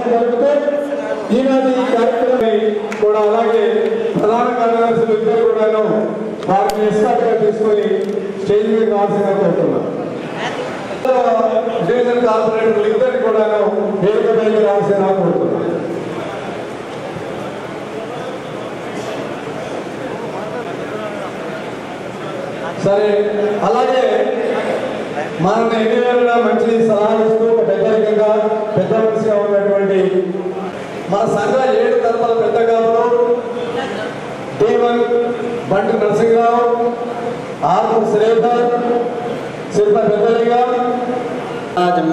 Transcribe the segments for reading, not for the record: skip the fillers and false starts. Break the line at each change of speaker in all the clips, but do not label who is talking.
స్వాగతం పలుకుతూ ఈనాటి ఈ కార్యక్రమం కూడా అలాగే ప్రధాన కార్యదర్శులు ఇద్దరు కూడాను వారిని ఎస్కార్ట్గా తీసుకొని స్టేజ్ మీద రావాల్సిందిగా కోరుతున్నాను. డివిజన్ కార్పొరేటర్లు ఇద్దరిని కూడాను వేదిక పైకి రావాల్సిందిగా కోరుతున్నాను. సరే, అలాగే మనల్ని ఎన్ని వేళ మంచి సలహాలు ఇస్తూ పెద్దరికంగా పెద్ద మనిషిగా ఉన్నటువంటి మన సంఘ 7 తరఫల పెద్ద కాపులు D1 బండి నరసింహరావు, ఆర్పు శ్రీధర్, శిల్ప పెద్దలిగా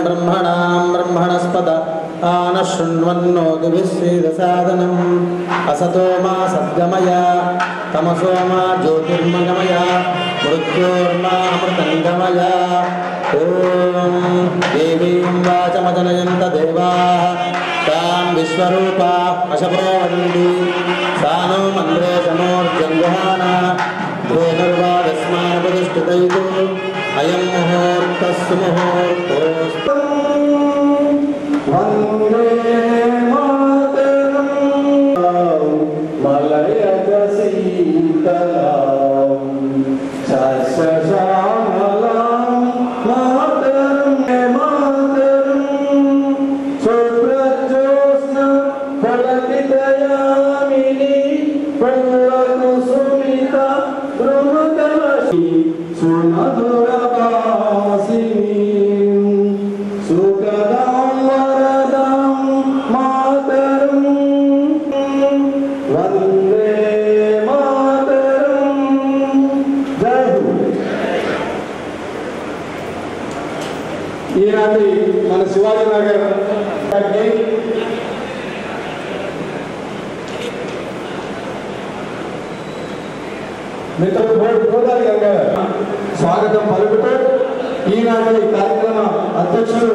బ్రహ్మణాం బ్రహ్మణస్పద ఆనశృణ్వన్నోదిభిస్సీదసాదనం అసతో మా సద్గమయ తమసో మా జ్యోతిర్మగమయ మృత్యోర్మా అమృతంగమయ. ఓం దేవీం వాచమజనయంత దేవాః తాం విశ్వరూపా అశపో వదంతి సానో మంద్రే సమోర్జంగహాన ధ్రువనిర్వాదస్మానపతిష్ఠితైతు అయం ముహూర్తస్సు ముహూర్తోస్తు.
వందే మాతరం మలయజ శీతలాం సస్యశ్యామలాం మాతరం మాతరం సుప్రజ్యోత్స్న ఫలతితయామిని ఫలకుసుమిత బృహదవశి సుమధురవాసిని సుఖదాం వరదాం మాతరం వందే మాతరం. జై హో. ఈనాటి మన శివాజీనగర్ మిత్రులు గోదావరి గారు స్వాగతం పలుకుతూ ఈనాటి కార్యక్రమ అధ్యక్షులు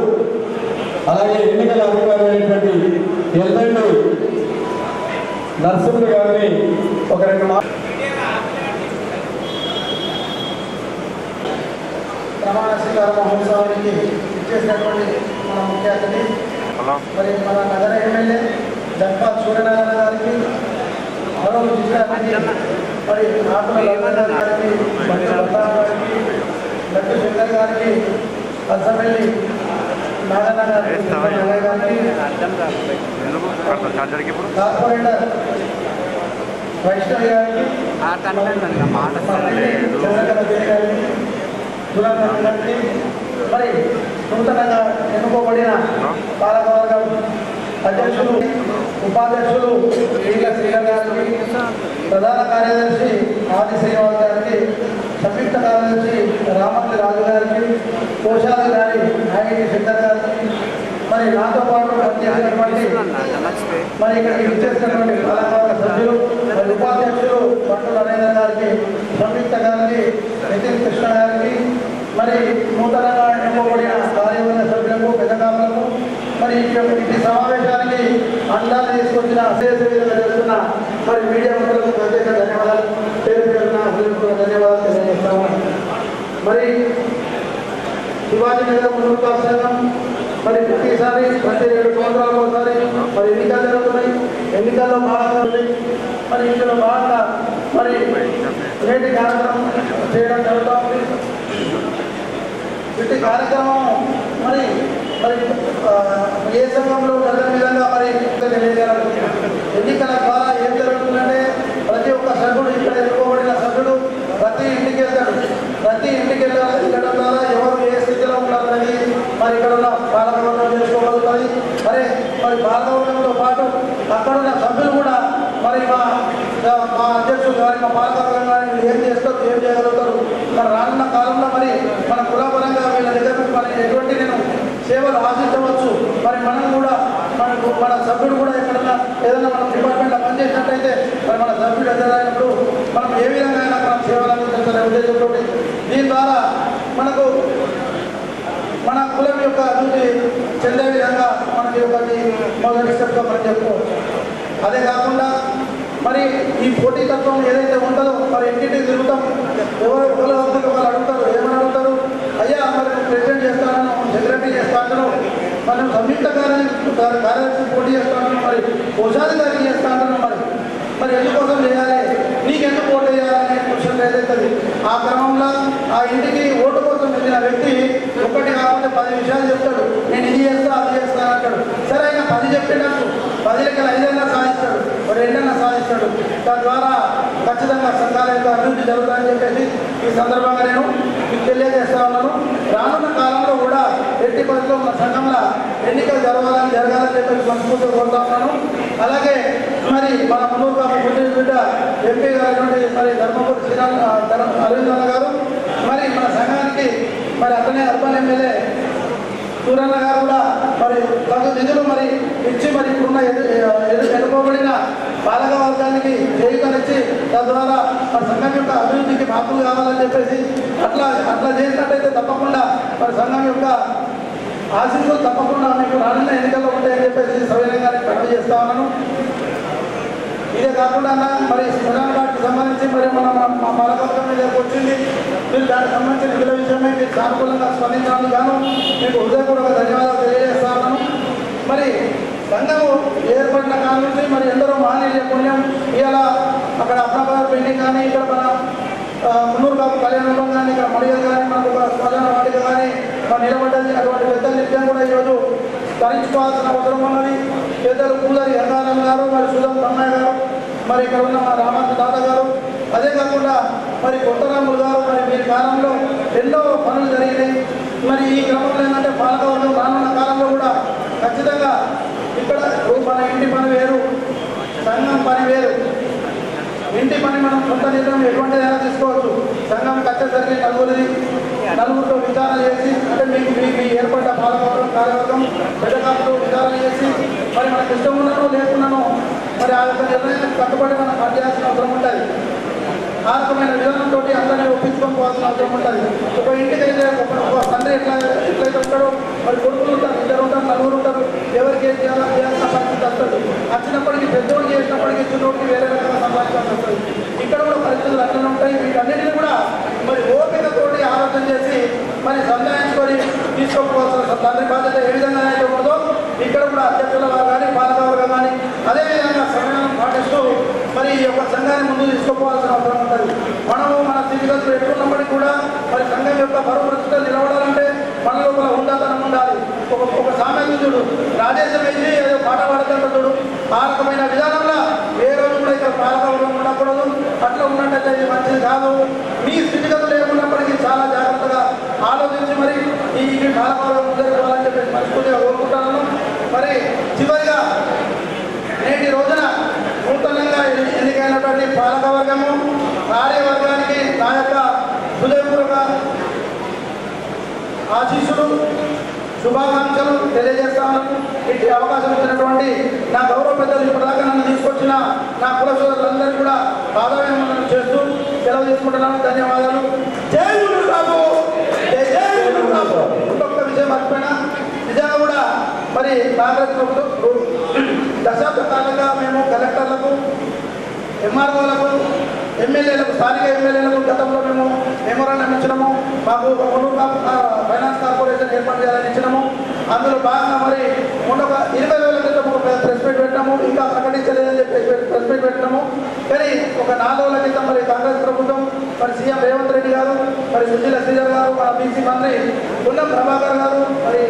అలాగే ఎన్నికల అధికారి అయినటువంటి ఎల్లండి నరసింహులు గారిని ఒక 2
ప్రమాణ స్వీకార మహోత్సవానికి ఇచ్చేసినటువంటి మన ముఖ్య అతిథి మరి మన నగర ఎమ్మెల్యే జగపాల్ సూర్యనారాయణ గారికి, మరో జిల్లా మరి ఆకుల గారికి, గారికి, లడ్డు శంకర్ గారికి, అసెంబ్లీ నారాయణ గారికి, కార్పొరేటర్ వైష్ణవి గారికి, మరి నూతనంగా ఎన్నుకోబడిన పాలకవర్గం అధ్యక్షులు, ఉపాధ్యక్షులు వీళ్ళ శ్రీధర్ గారికి, ప్రధాన కార్యదర్శి ఆది శ్రీనివాస్ గారికి, సంయుక్త కార్యదర్శి రామల్లి రాజు గారికి, కోశాధికారి నాయకి శంకర్ గారికి, మరి నాతో పాటు పనిచేసినటువంటి మరి ఇక్కడికి ఇచ్చేసినటువంటి పాలకవర్గ సభ్యులు, మరి ఉపాధ్యక్షులు పట్టు నరేంద్ర గారికి, సంయుక్త గారికి, నితిన్ కృష్ణ గారికి, మరి నూతనంగా ఎన్నుకోబడిన కార్యవర్గ సభ్యులకు, పెద్దకారులకు, మరి ఈ సమావేశానికి అందాన్ని తీసుకొచ్చిన విధంగా చేస్తున్న మరి మీడియా మిత్రులకు ప్రత్యేక ధన్యవాదాలు, పేరు పేరున ధన్యవాదాలు తెలియజేస్తాము. మరి శివాజీనగర్ మున్సిపల్ సంఘం మరి ప్రతిసారి ప్రతి 2 సంవత్సరాలకు ఒకసారి మరి ఎన్నికలు జరుగుతున్నాయి. ఎన్నికల్లో భాగంగా మరి ఇందులో భాగంగా మరి నేటి కార్యక్రమం చేయడం జరుగుతుంది. ఇటు కార్యక్రమం మరి మరి ఏ సంఘంలో ప్రజల విధంగా మరి తెలియజేయాలనుకుంటున్నాం. ఎన్నికల ద్వారా ఏం జరుగుతుందంటే ప్రతి ఒక్క సభ్యుడు, ఇక్కడ ఎన్నుకోబడిన సభ్యుడు ప్రతి ఇంటికి వెళ్తాడు. ప్రతి ఇంటికి వెళ్ళడం ద్వారా ఎవరు ఏ స్థితిలో ఉన్నారని మరి ఇక్కడ ఉన్న పాలకవర్గం తెలుసుకోగలుగుతుంది. మరి పాలకవర్గంతో పాటు అక్కడున్న సభ్యులు కూడా మరి మా అధ్యక్షులు కానీ మా పాలకవర్గం కానీ ఏం చేస్తారు, ఏం చేయగలుగుతారు, మరి రానున్న కాలంలో మరి మన కులపరంగా వీళ్ళ దగ్గర మరి ఎటువంటి నేను సేవలు ఆశించవచ్చు. మరి మనం కూడా మన సభ్యుడు కూడా ఎక్కడన్నా ఏదైనా మనం డిపార్ట్మెంట్లో పనిచేసినట్టయితే మరి మన సభ్యుడు ఎదురైనప్పుడు మనం ఏ విధంగా మనం సేవలు అందించాలనే ఉద్దేశంతో దీని ద్వారా మనకు మన కులం యొక్క అభివృద్ధి చెందే విధంగా మనకి ఒకటి మొదటి స్టెప్గా మనం చెప్పుకోవచ్చు. అదే కాకుండా మరి ఈ పోటీతత్వం ఏదైతే ఉంటుందో మరి ఇంటింటికి తిరుగుతాం, ఎవరు ఒకరు అడుగుతారు, ఏమని అడుగుతారు, అయ్యా మరి ప్రెసిడెంట్ చేస్తాను, సెక్రటరీ చేస్తాను, మనం సంయుక్త కార్యదర్శి పోటీ చేస్తా ఉన్నాం, మరి కోశాధికారికి చేస్తా ఉంటున్నాం. మరి ఎందుకోసం చేయాలి, నీకెందుకు ఓటు వేయాలనే క్వశ్చన్ ఏదైతుంది. ఆ క్రమంలో ఆ ఇంటికి ఓటు కోసం వెళ్ళిన వ్యక్తి ఒకటి కాకపోతే 10 విషయాలు చెప్తాడు. నేను ఇది చేస్తా అది చేస్తాను అంటాడు. సరే ఆయన 10 చెప్పేటప్పుడు 10కి 5 సాధిస్తాడు, 2 సాధిస్తాడు. తద్వారా ఖచ్చితంగా సంఘాల యొక్క అభివృద్ధి జరుగుతుందని చెప్పేసి ఈ సందర్భంగా నేను మీకు తెలియజేస్తా ఉన్నాను. రానున్న కాలంలో కూడా ఎట్టి పరిస్థితుల్లో మన సంఘంలో ఎన్నికలు జరగాలని చెప్పేసి మనస్ఫూర్తిగా కోరుతా ఉన్నాను. అలాగే మరి మన మున్నూరు కాపు బిడ్డ ఎంపీ గారు మరి ధర్మపురి అరవింద్ అన్న గారు, మరి మన సంఘానికి మరి అతనే అర్బన్ ఎమ్మెల్యే సూరన్న గారు కూడా మరి తగు నిధులు మరి ఇచ్చి మరి ఇప్పుడున్న ఎన్నుకోబడిన పాలక వర్గానికి చేయుకనిచ్చి తద్వారా మన సంఘం యొక్క అభివృద్ధికి మార్పులు కావాలని చెప్పేసి అట్లా చేసినట్టయితే తప్పకుండా మరి సంఘం యొక్క ఆశీస్సులు తప్పకుండా మీకు రానున్న ఎన్నికల్లో ఉంటాయని చెప్పేసి సవినయంగా ప్రకటన చేస్తా ఉన్నాను. ఇదే కాకుండా మరి శ్మశాన ఘాట్కి సంబంధించి మరి మన పాలకవర్గం మీద వచ్చింది. మీరు దానికి సంబంధించిన నిధుల విషయమై మీరు సానుకూలంగా స్పందించడానికి గాను మీకు హృదయపూర్వక ధన్యవాదాలు తెలియజేస్తా ఉన్నాను. మరి సంఘము ఏర్పడిన కాలం నుంచి మరి ఎందరో మహనీయుల పుణ్యం ఇవాళ అక్కడ అప్నాబాద్ పెయింటింగ్ కానీ, ఇక్కడ మన మున్నూరు కాపు కళ్యాణం కానీ, ఇక్కడ మడిగలు కానీ, మనకు శ్మశాన వాటిక కానీ మన నిలబడ్డది. అటువంటి పెద్ద నిత్యం కూడా ఈరోజు ధరించుకోవాల్సిన అవసరం ఉన్నది. పెద్దలు పూజారి గంగారాం గారు, మరి సుధం తమ్మయ్య గారు, మరి ఇక్కడ ఉన్న మా రామాంజ తాత గారు, అదే కాకుండా మరి కొత్తరాములు గారు, మరి మీ కాలంలో ఎన్నో పనులు జరిగినాయి. మరి ఈ క్రమంలో ఏంటంటే పాలకవర్గం రానున్న కాలంలో కూడా ఖచ్చితంగా ఇక్కడ మన ఇంటి పని వేరు, సంఘం పని వేరు. ఇంటి పని మనం సొంత నిర్ణయం ఎటువంటిదైనా తీసుకోవచ్చు. సంఘం వచ్చేసరికి నలుగురితో విచారణ చేసి, అంటే మీకు ఏర్పడ్డ పాలకవర్గం కార్యవర్గం పెద్దకాపుతో విచారణ చేసి మరి మనకు ఇష్టం ఉన్నానో లేకున్నానో మరి ఆ యొక్క నిర్ణయం కట్టుబడి మనం పనిచేయాల్సిన అవసరం ఉంటుంది. ఆ రకమైన విధానంతో అందరినీ ఒప్పించుకోవాల్సిన అవసరం ఉంటుంది. ఒక ఇంటికి అయితే ఒక తండ్రి ఎట్లయితే ఉంటాడో మరి కొడుకులు ఉంటారు, 2 ఉంటారు, 4 ఉంటారు, ఎవరికి ఏం చేయాల్సిన పరిస్థితి వస్తుంది. వచ్చినప్పటికీ పెద్దోడు చేసినప్పటికీ చిన్నోడికి వేరే రకంగా సంపాదించాల్సి వస్తుంది. ఇక్కడ కూడా పరిస్థితులు అట్లనే ఉంటాయి. వీటన్నిటిని కూడా మరి ఓపికతోటి ఆలోచన చేసి మరి సంధాయించుకొని తీసుకోకపోవాల్సిన తండ్రి బాధ్యత ఏ విధంగా అయితే ఉండదో ఇక్కడ కూడా అధ్యక్షుల వారు కానీ పాలకవర్గం కానీ అదేవిధంగా సమయం పాటిస్తూ మరి ఈ యొక్క సంఘాన్ని ముందు తీసుకోవాల్సిన అవసరం ఉంటుంది. మనము మన స్థితిగతులు ఎట్టున్నప్పటికీ కూడా మరి సంఘం యొక్క పరువు ప్రతిష్టలు నిలబడాలంటే మన లోపల ఉండాతనం ఉండాలి. ఒక సామాన్యుడు రాజేశం వేసి ఏదో పాట పాడుతుంటాడు. ఆ రకమైన విధానంలో ఏ రోజు కూడా ఇక్కడ పాలకవర్గం ఉండకూడదు. అట్లా ఉన్నట్టయితే ఇది మంచిది కాదు. మీ స్థితిగతులు ఏమున్నప్పటికీ చాలా జాగ్రత్తగా ఆలోచించి మరి ఈ పాలకవర్గం ముందుకోవాలని చెప్పేసి మనస్ఫూర్తిగా కోరుకుంటున్నాను. మరి చివరిగా నేటి రోజున నూతనంగా ఎన్నికైనటువంటి పాలకవర్గము కార్యవర్గానికి నా యొక్క హృదయపూర్వక ఆశీస్సులు శుభాకాంక్షలు తెలియజేస్తాను. ఇట్టి అవకాశం ఇచ్చినటువంటి నా గౌరవ పెద్దలు ఇప్పటిదాకా నన్ను తీసుకొచ్చిన నా కుల సోదరులందరికీ కూడా పాదాభివందనం చేస్తూ సెలవు తీసుకుంటున్నాను. ధన్యవాదాలు. జై మున్నూరు కాపు, జై మున్నూరు కాపు. ఇంకొక విషయం మర్చిపోయినా, నిజంగా కూడా మరి కాంగ్రెస్ ప్రభుత్వం దశాబ్ద కాలంగా మేము కలెక్టర్లకు, ఎంఆర్ఓలకు, ఎమ్మెల్యేలకు, స్థానిక ఎమ్మెల్యేలకు గతంలో మేము మెమోరాండం ఇచ్చినాము. మాకు ఒక మున్నూరు కాపు ఫైనాన్స్ కార్పొరేషన్ ఏర్పాటు చేయాలని ఇచ్చినాము. అందులో భాగంగా మరి మొన్న ఒక 20 రోజుల క్రితం ఒక ప్రెస్ మీట్ పెట్టినాము. ఇంకా ప్రకటించలేదని చెప్పి ప్రెస్ మీట్ పెట్టినాము. కానీ ఒక 4 రోజుల క్రితం మరి కాంగ్రెస్ ప్రభుత్వం మరి సీఎం రేవంత్ రెడ్డి గారు, మరి సుశీల శ్రీధర్ గారు, మన బీసీ మంత్రి పున్నం ప్రభాకర్ గారు మరి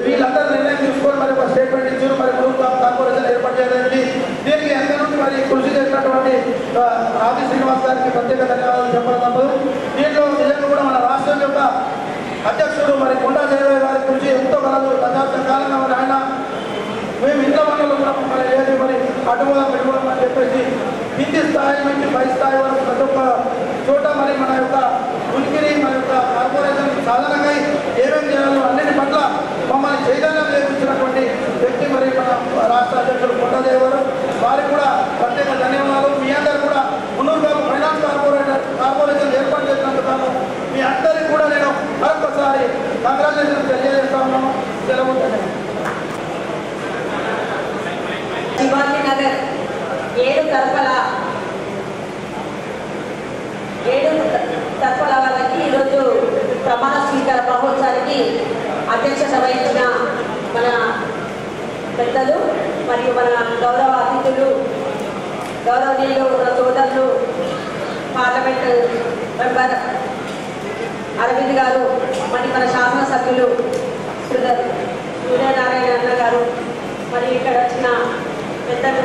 వీళ్ళందరూ నిర్ణయం తీసుకొని మరి ఒక స్టేట్మెంట్ ఇచ్చారు. మరి మున్నూరు కార్పొరేషన్ ఏర్పాటు చేయడానికి దీనికి ఎంత నుండి మరి కృషి చేసినటువంటి ఆది శ్రీనివాస్ గారికి ప్రత్యేక ధన్యవాదాలు చెప్పడం తప్పదు. దీంట్లో నిజంగా కూడా మన రాష్ట్రం యొక్క అధ్యక్షుడు మరి కొండా జయరావు గారి గురించి ఎంతో కలదు. దశాబ్ద కాలంగా మరి ఆయన మేము ఇంత మండలం కూడా మరి లేదు మరి అటువల పెట్టుకోవడం అని చెప్పేసి కింది స్థాయి నుంచి పై స్థాయి వరకు ప్రతి ఒక్క చోట మరి మన యొక్క ఉనికిని మన యొక్క కార్పొరేషన్ సాధారణంగా ఏమేమి చేయాలో అన్నిటి పట్ల మమ్మల్ని చైతన్యం చేయించినటువంటి వ్యక్తి మరి మన రాష్ట్ర అధ్యక్షుడు కొండా జయరావు గారు. వారికి కూడా ప్రత్యేక ధన్యవాదాలు. మీ అందరూ కూడా మున్నూరు కాపు ఫైనాన్స్ కార్పొరేషన్ ఏర్పాటు చేసినందుకు మీ అందరికీ కూడా నేను మరొకసారి కంగ్రాచులేషన్స్ తెలియజేస్తా ఉన్నాను. సెలవు.
శివాజీ నగర్ 7 తరఫల వాళ్ళకి ఈరోజు ప్రమాణ స్వీకార మహోత్సవానికి అధ్యక్షత వహించిన మన పెద్దలు మరియు మన గౌరవ అతిథులు గౌరవనీయులు మన సోదరులు పార్లమెంట్ మెంబర్ అరవింద్ గారు మరి మన శాసనసభ్యులు సూర్యనారాయణ అన్న గారు మరి ఇక్కడ వచ్చిన పెద్దలు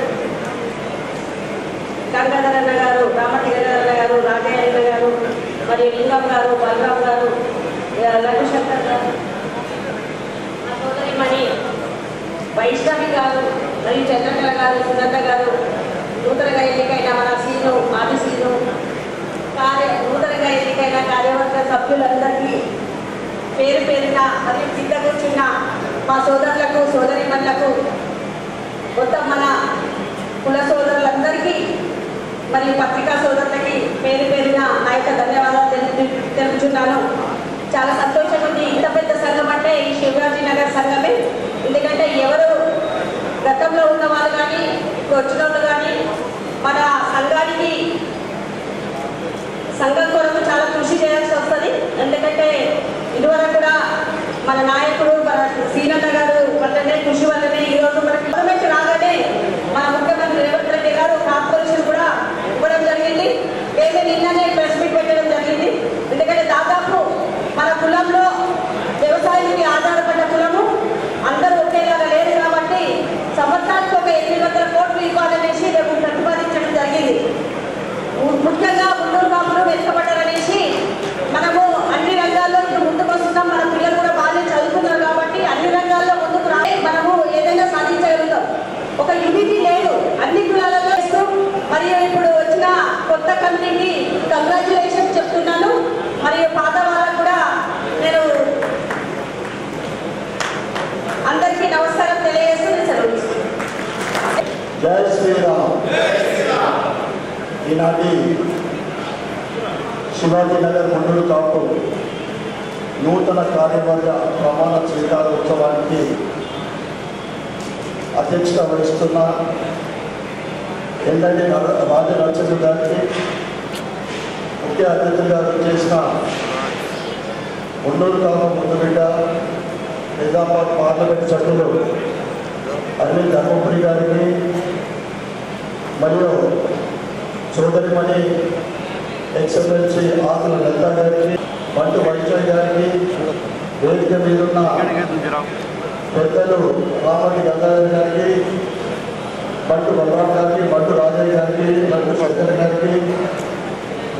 గంగాధర్ అన్న గారు రామటి గంగాధర్ గారు రాజయ్య అన్న గారు మరియు లింగం గారు బలరాం గారు రఘుశంకర్ గారు మా సోదరిమణి వైష్ణవి గారు మరియు చంద్రకళ గారు సునంద గారు నూతనగా ఎన్నికైన మన సీను మాజీ సీను నూతనగా ఎన్నికైన కార్యవర్గ సభ్యులందరికీ పేరు పేరున మరియు కింద కూర్చున్న మా సోదరులకు సోదరిమణులకు మొత్తం మన కుల సోదరులందరికీ మరియు పత్రికా సోదరులకి పేరు పేరున నా యొక్క ధన్యవాదాలు తెలుపుతున్నాను. చాలా సంతోషంగా ఉంది. ఇంత పెద్ద సంఘం అంటే ఈ శివరాజీ నగర్ సంఘమే. ఎందుకంటే ఎవరు గతంలో ఉన్న వాళ్ళు కానీ ఇప్పుడు వచ్చిన వాళ్ళు కానీ మన సంఘానికి సంఘం కొరకు చాలా కృషి చేయాల్సి వస్తుంది. ఎందుకంటే ఇదివరకు కూడా మన నాయకుడు మన సీనన్న గారు వల్లనే కృషి వల్లనే ఈరోజు మనకి గవర్నమెంట్ రాగానే మన ముఖ్యమంత్రి రేవంత్ రెడ్డి గారు కార్పొరేషన్ కూడా ఇవ్వడం జరిగింది. ఏదో నిన్ననే ప్రెస్ మీట్ పెట్టడం జరిగింది. ఎందుకంటే దాదాపు మన కులంలో వ్యవసాయానికి ఆధారపడ్డ కులము అందరూ ఒకేలాగా లేదు కాబట్టి సంవత్సరానికి ఒక 800 కోట్లు ఇవ్వాలనేసి రేపు ప్రతిపాదించడం జరిగింది. ముఖ్యంగా ముందూరు కాపులు వెనుకబడ్డారనేసి మనము అన్ని రంగాల్లో ఇప్పుడు ముందుకు వస్తున్నాం. మన పిల్లలు కూడా బాగా చదువుతున్నారు కాబట్టి అన్ని రంగాల్లో ముందుకు రాయి మనము ఏదైనా సాధించగలుగుతాం. ఒక యూనిటీ లేదు అన్ని కులాలలో. మరియు ఇప్పుడు వచ్చిన కొత్త కమిటీకి కంగ్రాచులేషన్ చెప్తున్నాను. మరియు పాత వాళ్ళకు కూడా నేను అందరికీ నమస్కారం తెలియజేస్తూ సెలవు తీసుకున్నాను.
జై శ్రీరామ్. ఈనాటి శివాజీనగర్ మండలి కాపు నూతన కార్యవర్గ ప్రమాణ స్వీకారోత్సవానికి అధ్యక్షత వహిస్తున్న ఏంటంటే రాజనరసింహ గారికి ముఖ్య అతిథిగా చేసిన మున్నూరు కాపు ముద్దుబిడ్డ నిజామాబాద్ పార్లమెంట్ సభ్యులు అరవింద్ ధర్మపురి గారికి మరియు సోదరిమణి ఎక్సలెన్సీ ఆకుల లలిత గారికి బంటు వైద్య గారికి వేదిక మీదున్న పెద్దలు రామటి గంగాధర్ గారికి బంటు బలరాం గారికి బంటు రాజయ్య గారికి బంటు శంకర్ గారికి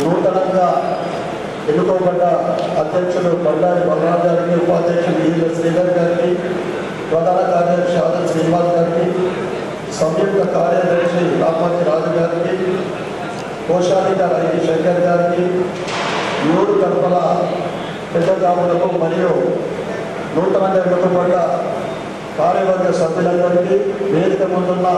నూతనంగా ఎన్నుకోబడ్డ అధ్యక్షులు బండారి బలరాం గారికి ఉపాధ్యక్షులు ఈల శ్రీధర్ గారికి ప్రధాన కార్యదర్శి ఆదర్ శ్రీనివాస్ గారికి సంయుక్త కార్యదర్శి రామతి రాజు గారికి కోశాధికారి ఐటి శంకర్ గారికి 7 గడపల పెద్ద కాపులకు మరియు నూతనంగా ఎన్నుకోబడ్డ కార్యవర్గ సభ్యులందరికీ వేదిక ముందున్న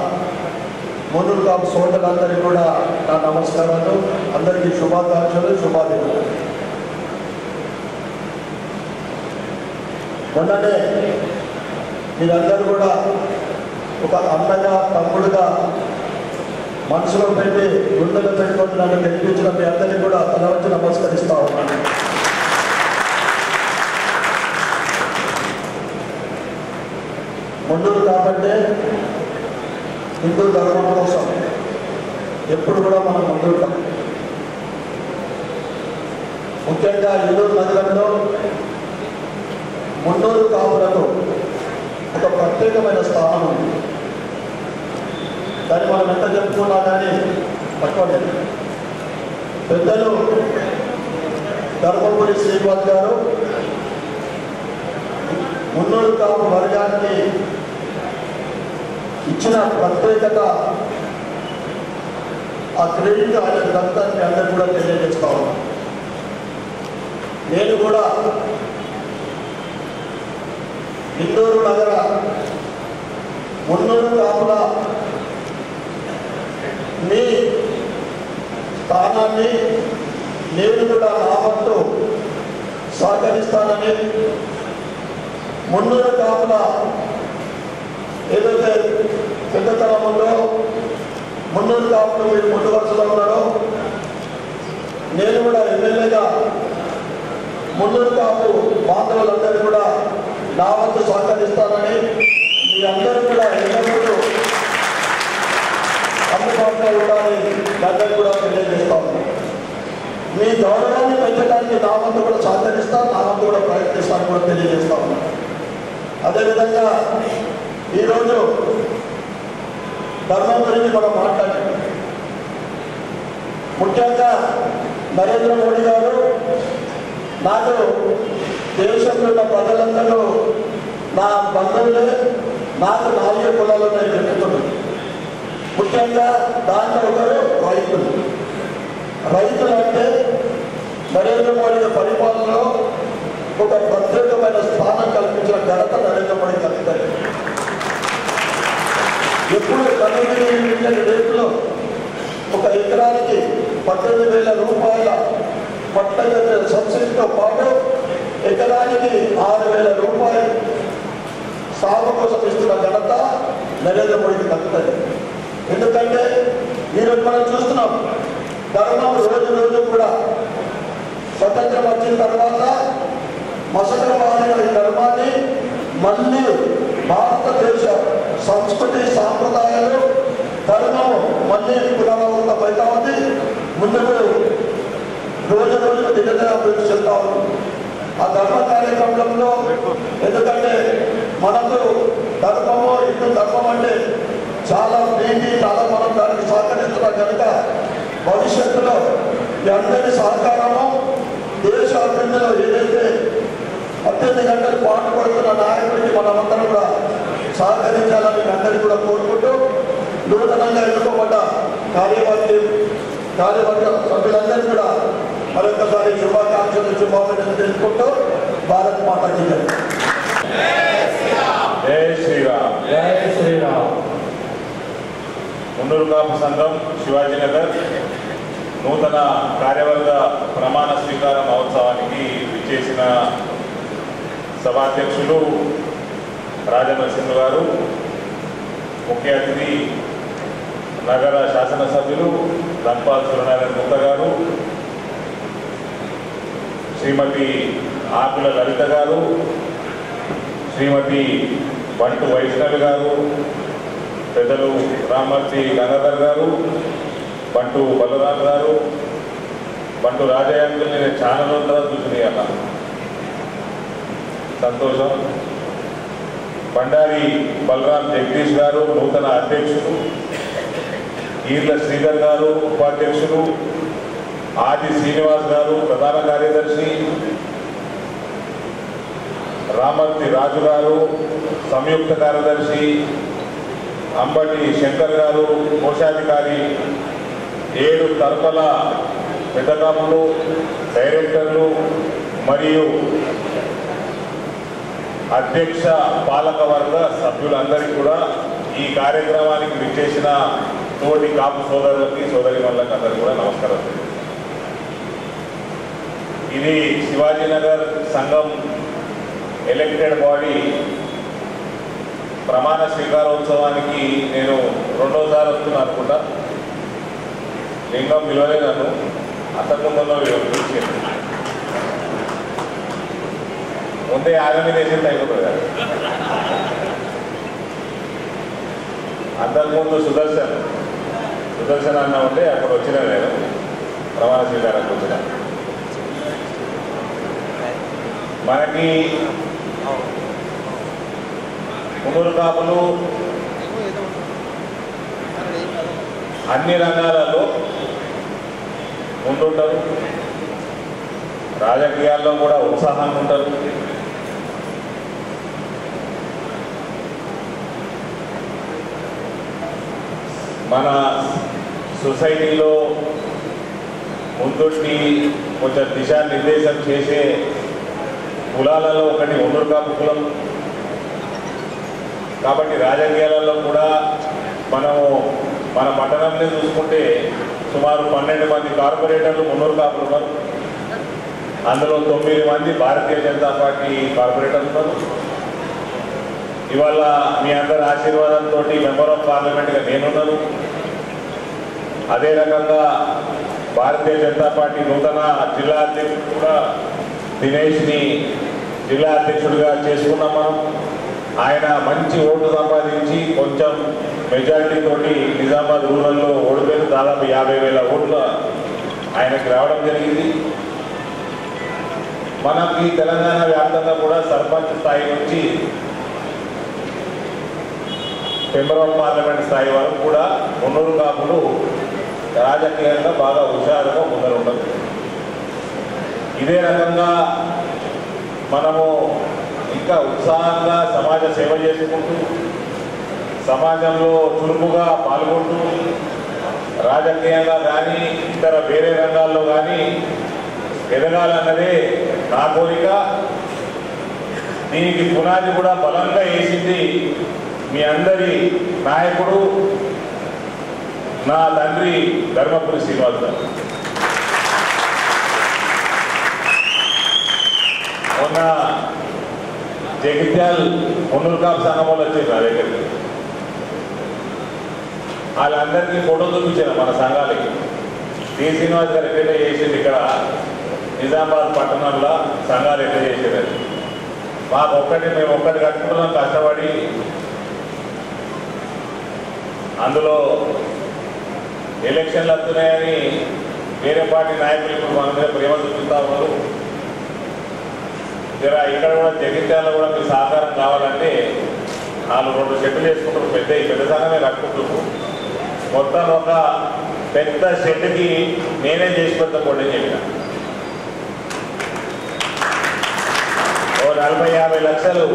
మున్నూరు కాపు సోదరులందరికీ కూడా నా నమస్కారాలు. అందరికీ శుభాకాంక్షలు, శుభాదినాలు. మొన్ననే మీరందరూ కూడా ఒక అన్నగా తమ్ముడుగా మనసులో పెట్టి గుండెలో పెట్టుకొని నన్ను గెలిపించిన మీ అందరినీ కూడా తల వచ్చి నమస్కరిస్తా ఉన్నాను. ముందూరు కాబట్టి హిందూ ధర్మం కోసం ఎప్పుడు కూడా మనం ముందుంటాం. ముఖ్యంగా ఏలూరు నగరంలో మున్నూరు కాపులకు ఒక ప్రత్యేకమైన స్థానం ఉంది. దాన్ని మనం ఎంత చెప్పుకున్నా కానీ తక్కువలేదు. పెద్దలు ధర్మపురి శ్రీనివాస్ గారు మున్నూరు కాపు వర్గానికి ఇచ్చిన ప్రత్యేకత, ఆ క్రెడిట్ ఆయన గ్రంథాన్ని అందరూ కూడా తెలియజేస్తా ఉన్నాను. నేను కూడా ఇందూరు నగర మున్నూరు కాపుల మీ స్థానాన్ని నేను కూడా నా వంతు సహకరిస్తానని, మున్నూరు కాపుల ఏదైతే పెద్దతనంలో మున్నూరు కాపులు మీరు ముందు వరుసలో ఉన్నారో, నేను కూడా ఎమ్మెల్యేగా మున్నూరు కాపు బాంధవులందరూ కూడా నా వంతు సహకరిస్తానని మీ అందరూ కూడా ఎల్లప్పుడూ అందుబాటులో ఉండాలని అందరూ కూడా తెలియజేస్తా ఉన్నాను. మీ గౌరవాన్ని పెంచడానికి నా వంతు కూడా సహకరిస్తాను, నా వంతు కూడా ప్రయత్నిస్తాను కూడా తెలియజేస్తా ఉన్నాను. అదేవిధంగా ఈరోజు ధర్మం గురించి మనం మాట్లాడాం. ముఖ్యంగా నరేంద్ర మోడీ గారు నాకు దేశంలో ఉన్న ప్రజలందరూ నా బంధువులే, నాకు 4 కులాలు నేను చెప్తున్నాను. ముఖ్యంగా దాంట్లో ఒకరు రైతులు. రైతులు అంటే నరేంద్ర మోడీ పరిపాలనలో ఒక ప్రత్యేకమైన స్థానం కల్పించిన ఘనత నరేంద్ర మోడీ కలుగుతాయి. ఎప్పుడు 18 రేట్లు ఒక ఎకరానికి 18,000 రూపాయల పట్టణ సబ్సిడీతో పాటు ఎకరానికి 6,000 రూపాయలు సాగు కోసం ఇస్తున్న ఘనత నరేంద్ర మోడీకి దక్కుతుంది. ఎందుకంటే ఈరోజు మనం చూస్తున్నాం, ధర్మం రోజు రోజు కూడా స్వతంత్రం వచ్చిన తర్వాత మసక వాడిన ఈ ధర్మాన్ని మళ్ళీ భారతదేశ సంస్కృతి సాంప్రదాయాలు ధర్మం మళ్ళీ పునరావృతమవుతా ఉంది. ముందుకు రోజు రోజుకు దిగజ అభివృద్ధి చెందుతా ఉంది ఆ ధర్మ కార్యక్రమంలో. ఎందుకంటే మనకు ధర్మము హిందూ ధర్మం అంటే చాలా ప్రీతి, చాలా మనం దానికి సహకరిస్తున్నాం కనుక భవిష్యత్తులో మీ అందరి సహకారము దేశ అభివృద్ధిలో ఏదైతే 18 గంటలు పాటుపడుతున్న నాయకుడికి మనమందరం కూడా సహకరించాలని అందరికీ కూడా కోరుకుంటూ, నూతనంగా ఎన్నుకోబడ్డ కార్యవర్గ సభ్యులందరూ కూడా మరొకసారి శుభాకాంక్షలు శుభాభినందనలు తెలుపుకుంటూ భారత్ మాతాకి జై.
జై శ్రీరామ్.
జై శ్రీరామ్.
మున్నూరు కాపు సంఘం శివాజీనగర్ నూతన కార్యవర్గ ప్రమాణ స్వీకార మహోత్సవానికి విచ్చేసిన సభాధ్యక్షులు రాజనరసింహ గారు, ముఖ్య అతిథి నగర శాసనసభ్యులు ధన్పాల్ సూర్యనారాయణ గుప్తా గారు, శ్రీమతి ఆకుల లలిత గారు, శ్రీమతి బంటు వైష్ణవి గారు, పెద్దలు రామర్తి గంగాధర్ గారు, బంటు బలరాం గారు, బంటు రాజయ్యని నేను చాలా రోజుల తర్వాత చూసినాయి అలా సంతోషం. బండారి బలరాం జగదీష్ గారు నూతన అధ్యక్షులు, ఈర్ల శ్రీధర్ గారు ఉపాధ్యక్షులు, ఆది శ్రీనివాస్ గారు ప్రధాన కార్యదర్శి, రామర్తి రాజు గారు సంయుక్త కార్యదర్శి, అంబటి శంకర్ గారు కోశాధికారి, 7 తరఫల పెద్దకాపులు డైరెక్టర్లు మరియు అధ్యక్ష పాలకవర్గ సభ్యులందరికీ కూడా ఈ కార్యక్రమానికి విచ్చేసిన తోటి కాపు సోదరులకి సోదరిమణులకు అందరికీ కూడా నమస్కారం. ఇది శివాజీనగర్ సంఘం ఎలక్టెడ్ బాడీ ప్రమాణ స్వీకారోత్సవానికి నేను 2వసారి వస్తున్నా అనుకుంటా. లింగం విలువలే నన్ను అంతకుముందులో పిలిచాను. ముందే ఆగమినేషన్ అయిపోతుంది కదా. అంతకుముందు సుదర్శన్ అన్న ఉంటే అక్కడ వచ్చిన నేను ప్రమాణ స్వీకారానికి వచ్చిన. మనకి మున్నూరు కాపులు అన్ని రంగాలలో ముందుంటారు, రాజకీయాల్లో కూడా ఉత్సాహంగా ఉంటారు. మన సొసైటీలో ముందుండి కొంచెం దిశానిర్దేశం చేసే కులాలలో ఒకటి మున్నూరు కాపు కులం. కాబట్టి రాజకీయాలలో కూడా మనము మన పట్టణంలో చూసుకుంటే సుమారు 12 మంది కార్పొరేటర్లు మున్నూరు కాపులు ఉన్నారు. అందులో 9 మంది భారతీయ జనతా పార్టీ కార్పొరేటర్లు ఉన్నారు. ఇవాళ మీ అందరి ఆశీర్వాదంతో మెంబర్ ఆఫ్ పార్లమెంట్గా నేనున్నాను. అదే రకంగా భారతీయ జనతా పార్టీ నూతన జిల్లా అధ్యక్షుడు కూడా దినేష్ని జిల్లా అధ్యక్షుడిగా చేసుకున్నాం మనం. ఆయన మంచి ఓటు సంపాదించి కొంచెం మెజారిటీ తోటి నిజామాబాద్ రూరల్లో ఓడిపోయిన దాదాపు 50,000 ఓట్లు ఆయనకి రావడం జరిగింది. మనకి తెలంగాణ వ్యాప్తంగా కూడా సర్పంచ్ స్థాయి నుంచి పెంబరం పార్లమెంట్ స్థాయి వరకు కూడా మున్నూరు కాపులు రాజకీయంగా బాగా హుషారుగా ముందరుండదు. ఇదే రకంగా మనము ఇంకా ఉత్సాహంగా సమాజ సేవ చేసుకుంటూ సమాజంలో చురుకుగా పాల్గొంటూ రాజకీయంగా కానీ ఇతర వేరే రంగాల్లో కానీ ఎదగాలన్నదే నా కోరిక. దీనికి పునాది కూడా బలంగా వేసింది మీ అందరి నాయకుడు నా తండ్రి ధర్మపురి శ్రీనివాస్ గారు. మొన్న జగిత్యాల్ మున్నూరు కాపు సంఘం వాళ్ళు వచ్చారు నా దగ్గరికి. వాళ్ళందరికీ ఫోటో చూపించారు మన సంఘాలకి. డి శ్రీనివాస్ గారు ఎట్లా చేసింది ఇక్కడ నిజామాబాద్ పట్టణంలో సంఘాలు ఎట్లా చేసేది. మాకు మేము ఒక్కటి కట్టుకుంటున్నాం కష్టపడి. అందులో ఎలక్షన్లు వస్తున్నాయని వేరే పార్టీ నాయకులు ఇప్పుడు మన మీద ప్రేమ చూపిస్తా ఉన్నారు. ఇక్కడ కూడా జగిత్యాలలో కూడా మీకు సహకారం కావాలంటే వాళ్ళు 2 షెడ్లు చేసుకుంటారు. పెద్ద సంఘమే కట్టుకుంటున్నారు. మొత్తం ఒక పెద్ద షెడ్కి నేనే చేసి పెడతాను చెప్పిన. ఓ 40-50 లక్షలు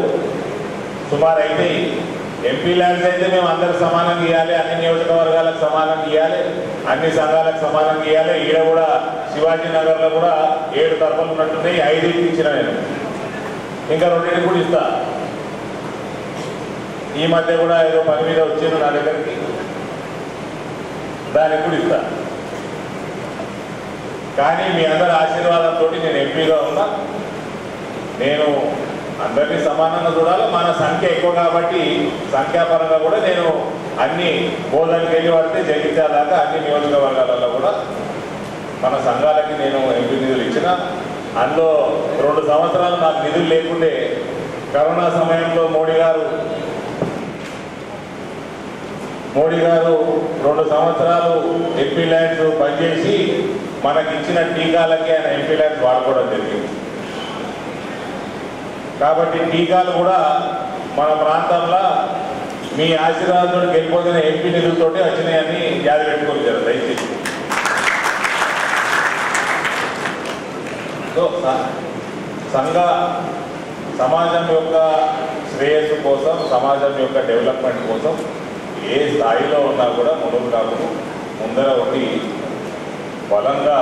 సుమారు అయితే ఎంపీ ల్యాండ్స్ అయితే మేము అందరికి సమానంగా ఇవ్వాలి, అన్ని నియోజకవర్గాలకు సమానంగా ఇవ్వాలి, అన్ని సంఘాలకు సమానంగా ఇవ్వాలి. ఈడ కూడా శివాజీ నగర్లో కూడా 7 తరఫులు ఉన్నట్టున్నాయి. 5 ఇచ్చిన నేను, ఇంకా 2 కూడా ఇస్తా. ఈ మధ్య కూడా ఏదో పని మీద వచ్చాను నా దగ్గరికి, దానికి కూడా ఇస్తా. కానీ మీ అందరి ఆశీర్వాదంతో నేను ఎంపీగా ఉన్నా. నేను అందరినీ సమానంగా చూడాలి. మన సంఖ్య ఎక్కువ కాబట్టి సంఖ్యాపరంగా కూడా నేను అన్ని బోధనకి వెళ్ళి పడితే జగిత్యాల దాకా అన్ని నియోజకవర్గాలలో కూడా మన సంఘాలకి నేను ఎంపీ నిధులు ఇచ్చిన. అందులో 2 సంవత్సరాలు నాకు నిధులు లేకుండే కరోనా సమయంలో మోడీ గారు 2 సంవత్సరాలు ఎంపీ ల్యాండ్స్ పనిచేసి మనకి ఇచ్చిన టీకాలకి ఆయన ఎంపీ ల్యాండ్స్ వాడుకోవడం జరిగింది. కాబట్టి టీకాలు కూడా మన ప్రాంతంలో మీ ఆశీర్వాదంతో వెళ్ళిపోతున్న ఎంపీ నిధులతోటి వచ్చినాయని యాది పెట్టుకోవాలి జర దయచేసి. సో సమాజం యొక్క శ్రేయస్సు కోసం, సమాజం యొక్క డెవలప్మెంట్ కోసం ఏ స్థాయిలో ఉన్నా కూడా మునుగు కాపులు ముందర ఉండి బలంగా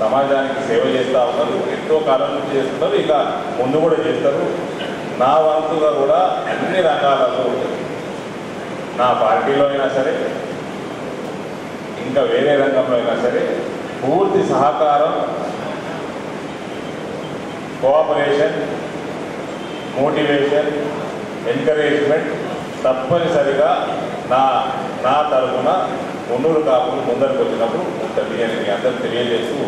సమాజానికి సేవ చేస్తూ ఉన్నారు. ఎంతో కాలం నుంచి చేస్తున్నారు, ఇక ముందు కూడా చేస్తారు. నా వంతుగా కూడా అన్ని రంగాలలో నా పార్టీలో అయినా సరే ఇంకా వేరే రంగంలో అయినా సరే పూర్తి సహకారం, కోఆపరేషన్, మోటివేషన్, ఎంకరేజ్మెంట్ తప్పనిసరిగా నా తరఫున మున్నూరు కాపులు ముందరికి వచ్చినప్పుడు ఉంటుంది అని మీ అందరూ తెలియజేస్తూ,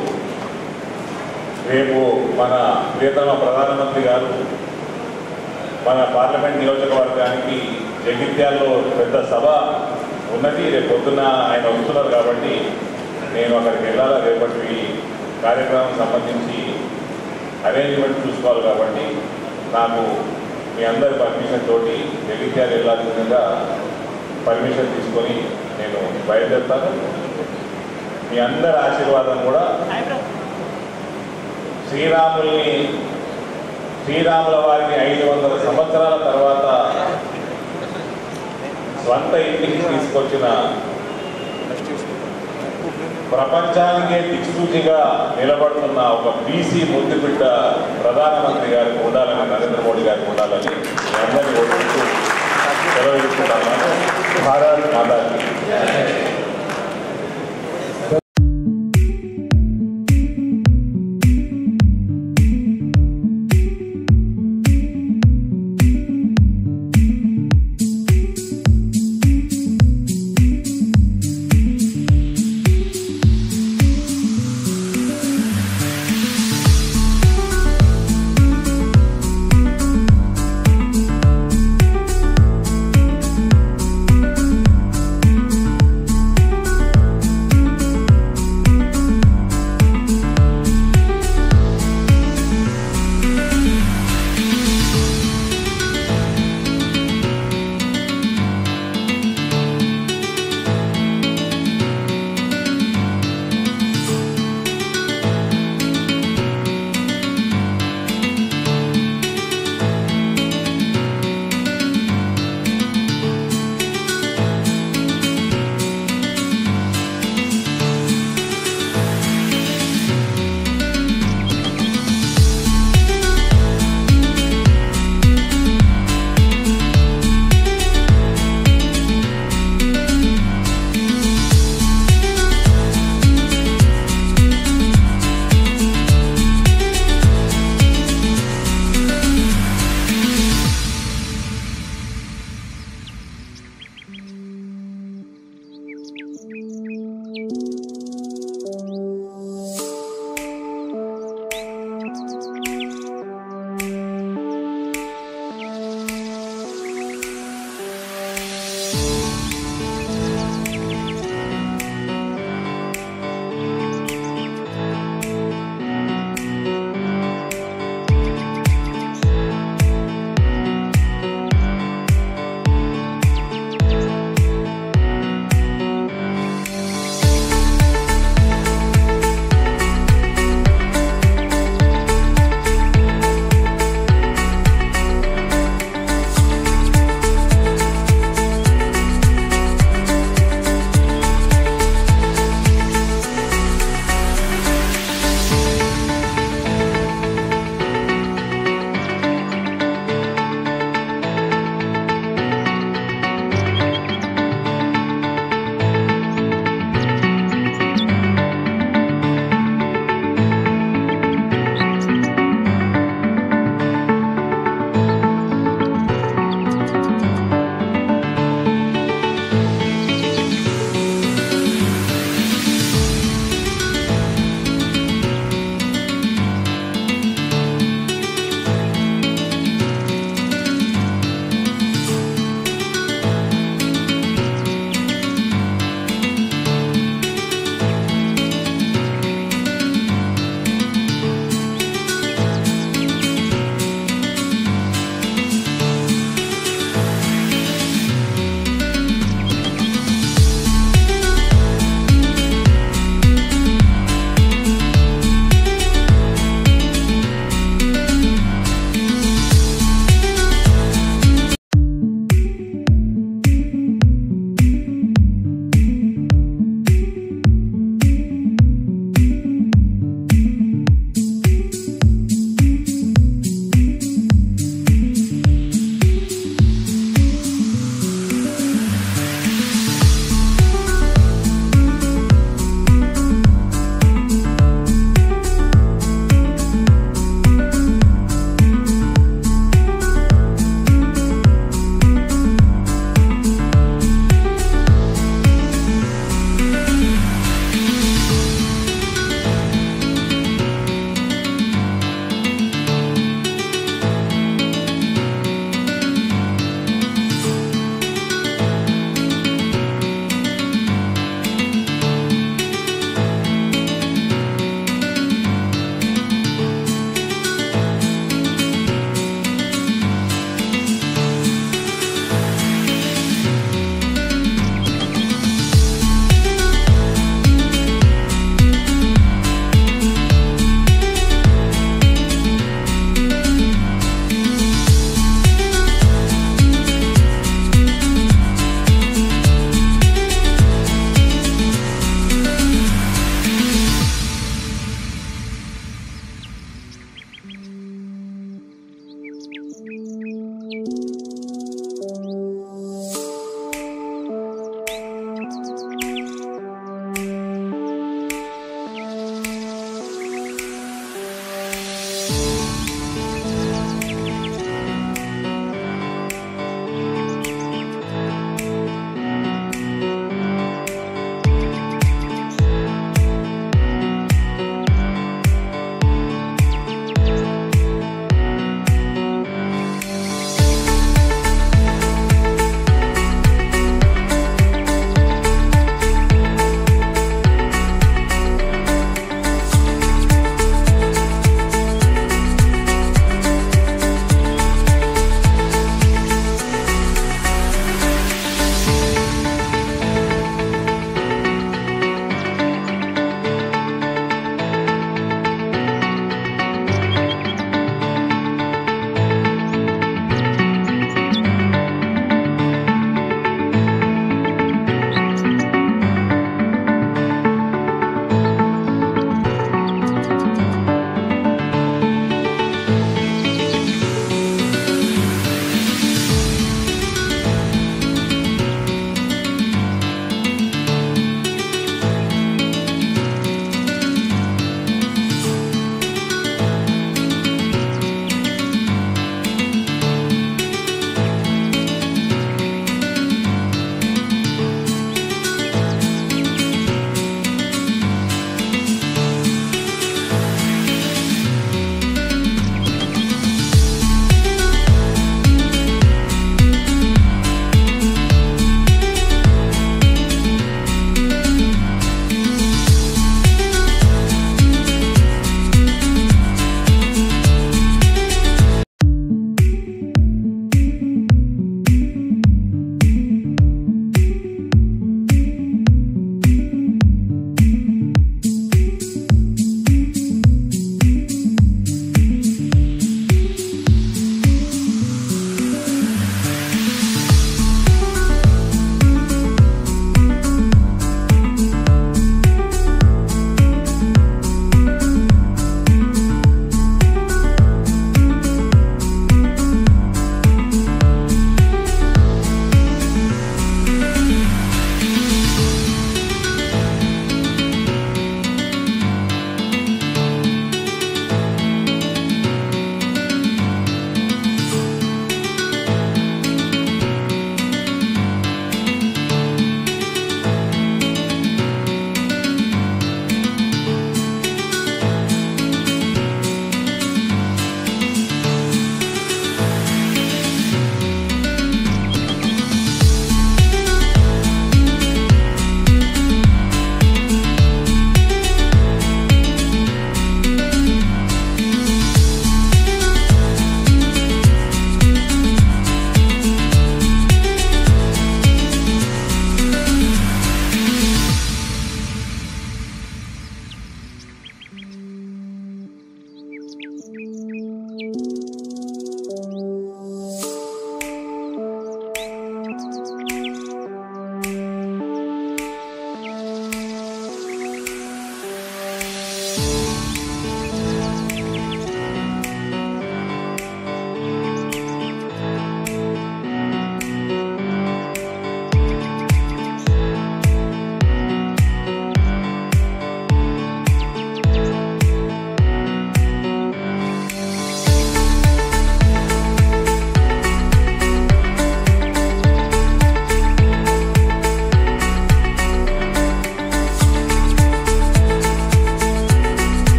రేపు మన ప్రియతమ ప్రధానమంత్రి గారు మన పార్లమెంట్ నియోజకవర్గానికి జగిత్యాల్లో పెద్ద సభ ఉన్నది. రేపు పొద్దున్న ఆయన వస్తున్నారు కాబట్టి నేను అక్కడికి వెళ్ళాలా. రేపటి కార్యక్రమం సంబంధించి అరేంజ్మెంట్ చూసుకోవాలి కాబట్టి నాకు మీ అందరి పర్మిషన్ తోటి జగిత్యాల వెళ్ళాల్సిందిగా పర్మిషన్ తీసుకొని నేను బయలుదేరుతాను. మీ అందరి ఆశీర్వాదం కూడా శ్రీరాముల వారిని 500 సంవత్సరాల తర్వాత స్వంత ఇంటికి తీసుకొచ్చిన ప్రపంచానికే దిక్సూచిగా నిలబడుతున్న ఒక బీసీ ముద్దుబిడ్డ ప్రధానమంత్రి గారికి ఉండాలని, నరేంద్ర మోడీ గారికి ఉండాలని అందరినీ కోరుకుంటూ సెలవు తీసుకుంటున్నాను. భారత్ మాతాకి